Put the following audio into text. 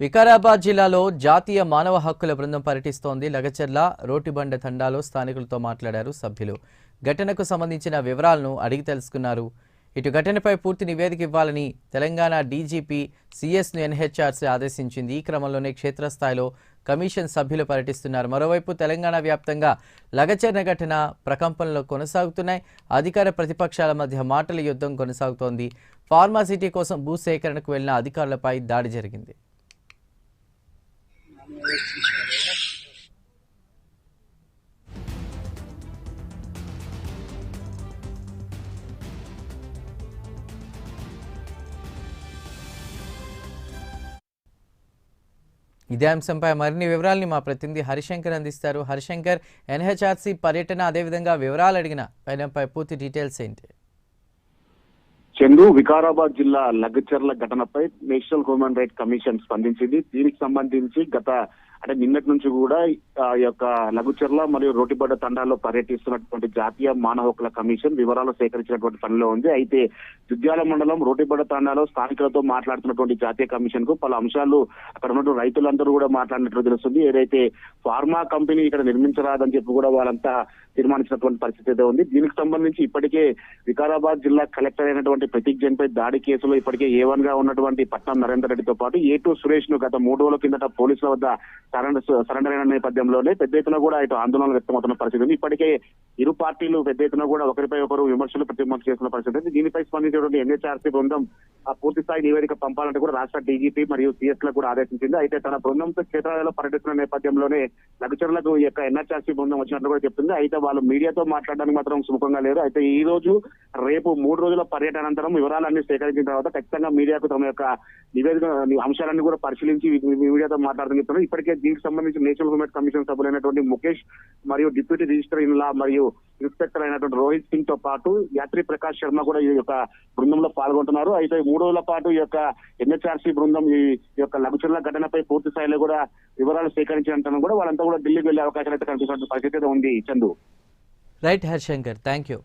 వికారాబాద్ జిల్లాలో జాతీయ మానవ హక్కుల బృందం పర్యటిస్తోంది. లగచర్ల రోటిబండ తండాలో స్థానికులతో మాట్లాడారు సభ్యులు. ఘటనకు సంబంధించిన వివరాలను అడిగి తెలుసుకున్నారు. ఇటు ఘటనపై పూర్తి నివేదిక ఇవ్వాలని తెలంగాణ డీజీపీ సిఎస్ను ఎన్హెచ్ఆర్సీ ఆదేశించింది. ఈ క్రమంలోనే క్షేత్రస్థాయిలో కమిషన్ సభ్యులు పర్యటిస్తున్నారు. మరోవైపు తెలంగాణ వ్యాప్తంగా లగచర్ల ఘటన ప్రకంపనలు కొనసాగుతున్నాయి. అధికార ప్రతిపక్షాల మధ్య మాటల యుద్ధం కొనసాగుతోంది. ఫార్మాసిటీ కోసం భూసేకరణకు వెళ్లిన అధికారులపై దాడి జరిగింది. ఇదే అంశంపై మరిన్ని వివరాలని మా ప్రతినిధి హరిశంకర్ అందిస్తారు. హరిశంకర్, ఎన్హెచ్ఆర్సీ పర్యటన అదేవిధంగా వివరాలు అడిగిన పైనపై పూర్తి డీటెయిల్స్ ఏంటి? చందు, వికారాబాద్ జిల్లా లగచర్ల ఘటనపై నేషనల్ హ్యూమన్ రైట్స్ కమిషన్ స్పందించింది. దీనికి సంబంధించి నిన్నటి నుంచి కూడా ఈ యొక్క లగచర్ల మరియు రోటిబండ తండాల్లో పర్యటిస్తున్నటువంటి జాతీయ మానవ హక్కుల కమిషన్ వివరాలు సేకరించినటువంటి పనిలో ఉంది. అయితే దుద్యాల మండలం రోటిబండ తండాలో స్థానికులతో మాట్లాడుతున్నటువంటి జాతీయ కమిషన్ కు పలు అంశాలు అక్కడ ఉన్నటువంటి రైతులందరూ కూడా మాట్లాడినట్లు తెలుస్తుంది. ఏదైతే ఫార్మా కంపెనీ ఇక్కడ నిర్మించరాదని చెప్పి కూడా వాళ్ళంతా తీర్మానించినటువంటి పరిస్థితి అయితే ఉంది. దీనికి సంబంధించి ఇప్పటికే వికారాబాద్ జిల్లా కలెక్టర్ అయినటువంటి ప్రతీక్ జైన్ పై దాడి కేసులో ఇప్పటికే A1 గా ఉన్నటువంటి పట్నం నరేందర్ రెడ్డితో పాటు A2 సురేష్ ను గత 3 రోజుల కిందట పోలీసుల వద్ద సరెండర్ అయిన నేపథ్యంలోనే పెద్ద ఎత్తున కూడా ఇటు ఆందోళన వ్యక్తమవుతున్న పరిస్థితి ఉంది. ఇప్పటికే ఇరు పార్టీలు పెద్ద ఎత్తున కూడా ఒకరిపై ఒకరు విమర్శలు ప్రతివిమర్శలు చేస్తున్న పరిస్థితి ఉంది. దీనిపై స్పందించినటువంటి ఎన్హెచ్ఆర్సీ బృందం పూర్తి స్థాయి నివేదిక పంపాలంటే కూడా రాష్ట్ర డీజీపీ మరియు సిఎస్ లకు కూడా ఆదేశించింది. అయితే తన బృందంతో క్షేత్రాలలో పర్యటిస్తున్న నేపథ్యంలోనే లగచర్లకు ఈ యొక్క ఎన్హెచ్ఆర్సీ బృందం వచ్చినట్లు కూడా చెప్తుంది. అయితే వాళ్ళు మీడియాతో మాట్లాడడానికి మాత్రం సుముఖంగా లేరు. అయితే ఈ రోజు రేపు 3 రోజుల పర్యటన అనంతరం వివరాలన్నీ సేకరించిన తర్వాత ఖచ్చితంగా మీడియాకు తమ యొక్క నివేదిక అంశాలన్నీ కూడా పరిశీలించి మీడియాతో మాట్లాడుతూ చెప్తున్నారు. ఇప్పటికే దీనికి సంబంధించి నేషనల్ హ్యూమన్ కమిషన్ సభ్యులైనటువంటి ముఖేష్ మరియు డిప్యూటీ రిజిస్టర్ ఇన్ లా మరియు ఇన్స్పెక్టర్ అయినటువంటి రోహిత్ సింగ్ తో పాటు యాత్రి ప్రకాష్ శర్మ కూడా ఈ యొక్క బృందంలో పాల్గొంటున్నారు. అయితే 3 రోజుల పాటు ఈ యొక్క ఎన్హెచ్ఆర్సీ బృందం ఈ యొక్క లగచర్ల ఘటనపై పూర్తి స్థాయిలో కూడా వివరాలు సేకరించినట్టు కూడా వాళ్ళంతా కూడా ఢిల్లీకి వెళ్లే అవకాశాలు అయితే కనిపిస్తున్న పరిస్థితి ఉంది. Chandu. Right Harshankar, thank you.